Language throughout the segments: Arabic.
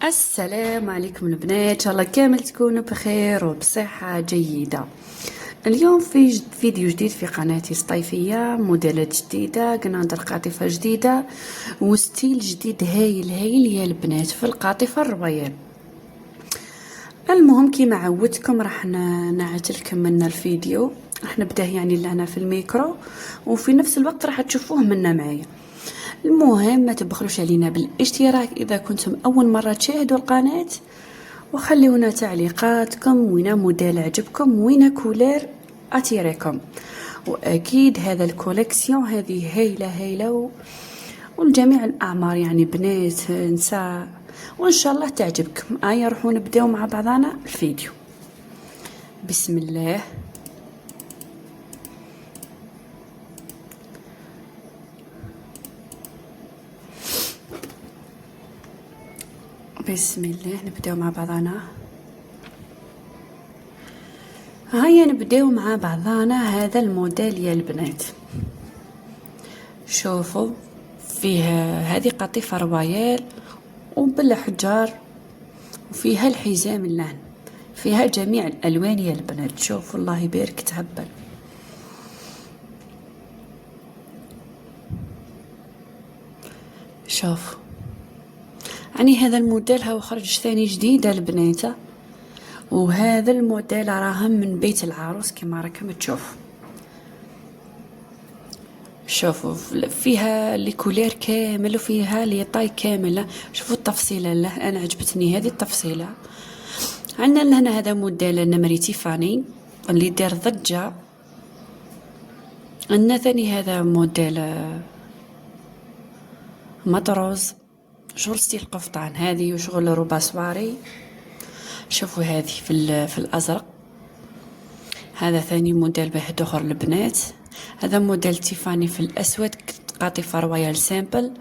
السلام عليكم البنات، ان شاء الله كامل تكونوا بخير وبصحة جيدة. اليوم في فيديو جديد في قناتي الصيفية، موديلات جديدة، قنادر قاطفة جديدة وستيل جديد هايل يا البنات في القاطفة الرويال. المهم كيما عودتكم راح نعجلكم من الفيديو، راح نبداه يعني لهنا في الميكرو وفي نفس الوقت راح تشوفوه منا معايا. المهم ما تبخلوش علينا بالاشتراك اذا كنتم اول مره تشاهدوا القناه، وخليونا تعليقاتكم وين موديل عجبكم وين كولير اتيريكم. واكيد هذا الكوليكسيون هذه هايله والجميع الاعمار، يعني بنات نساء، وان شاء الله تعجبكم. نروحوا نبداو مع بعضنا الفيديو. بسم الله. بسم الله نبداو مع بعضنا. هيا نبداو مع بعضنا هذا الموديل يا البنات. شوفوا فيه هذه قطيفة رويال وبالحجار، وفيها الحزام اللان، فيها جميع الالوان يا البنات. شوفوا الله يبارك تهبل. شوفوا يعني هذا الموديل هو خرج ثاني جديد البنات، وهذا الموديل راهم من بيت العروس كما راكم تشوفوا. شوفوا فيها لي كولير كامل وفيها لي طاي كامله. شوفوا التفصيله، له انا عجبتني هذه التفصيله. عندنا لهنا هذا موديل نمري تيفاني اللي دار ضجه. عندنا ثاني هذا موديل مطروز، شغل ستيل قفطان هذه وشغل روباسواري. شوفوا هذه في الازرق. هذا ثاني موديل به دخر البنات. هذا موديل تيفاني في الاسود، قاطفه رويال سامبل.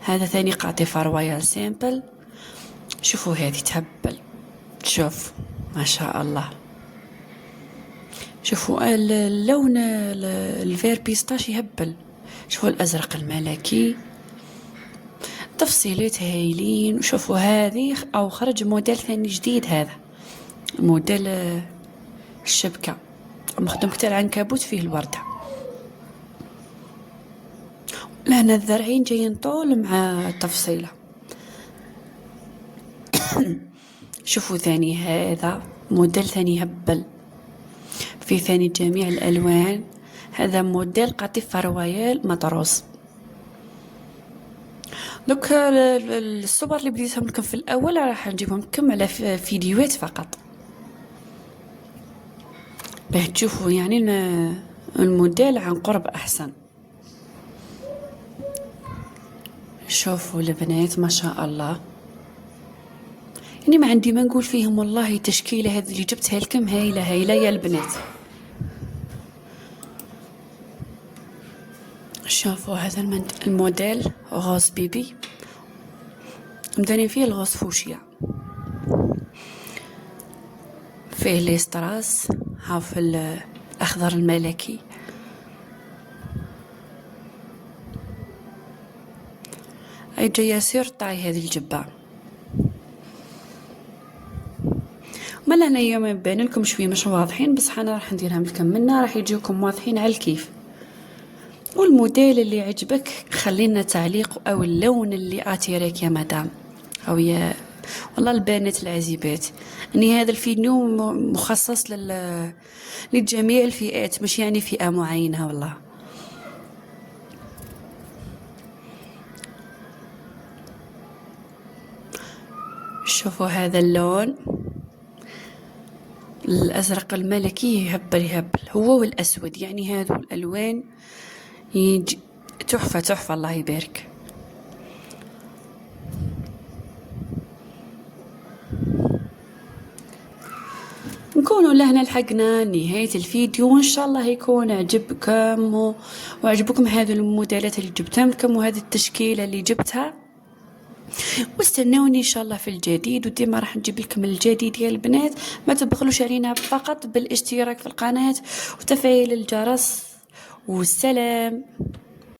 هذا ثاني قاطفه رويال سامبل. شوفوا هذه تهبل. شوف ما شاء الله. شوفوا اللون الفير بيستاش يهبل. شوفوا الازرق الملكي، تفصيلات هايلين. وشوفوا هذه او خرج موديل ثاني جديد، هذا موديل الشبكه مخدوم كتير عنكبوت فيه الورده. لهنا الذرعين جايين طول مع تفصيله. شوفوا ثاني هذا موديل ثاني هبل، في ثاني جميع الالوان. هذا موديل قطيفه رويال مطروس. دوك الصور اللي بديتهم لكم في الاول راح نجيبهم لكم على فيديوهات فقط باه تشوفوا يعني الموديل عن قرب احسن. شوفوا البنات ما شاء الله، يعني ما عندي ما نقول فيهم والله. تشكيله هذه اللي جبتها لكم هايله يا البنات. شوفوا هذا الموديل غوز بيبي، مدانين فيه الغوز فوشيا، فيه لي ستراس ها في الاخضر الملكي. هاي جايه سير طاي هذه الجبه. مالا انا اليوم يبان لكم شويه مش واضحين، بس انا راح نديرهم لكم منا راح يجيوكم واضحين على الكيف. والموديل اللي عجبك خلينا تعليق او اللون اللي اتيريك يا مدام او يا والله البنات العزيبات. يعني هذا الفيديو مخصص لجميع الفئات، مش يعني فئة معينة والله. شوفوا هذا اللون الازرق الملكي يهبل هو والاسود، يعني هذو الالوان تحفة الله يبارك. نكونوا لهنا لحقنا نهاية الفيديو، وان شاء الله يكون عجبكم وعجبكم هذه الموديلات اللي جبتهم لكم وهذه التشكيلة اللي جبتها. واستنوني ان شاء الله في الجديد، وديما راح نجيب لكم الجديد يا البنات. ما تبخلوش علينا فقط بالاشتراك في القناة وتفعيل الجرس. والسلام.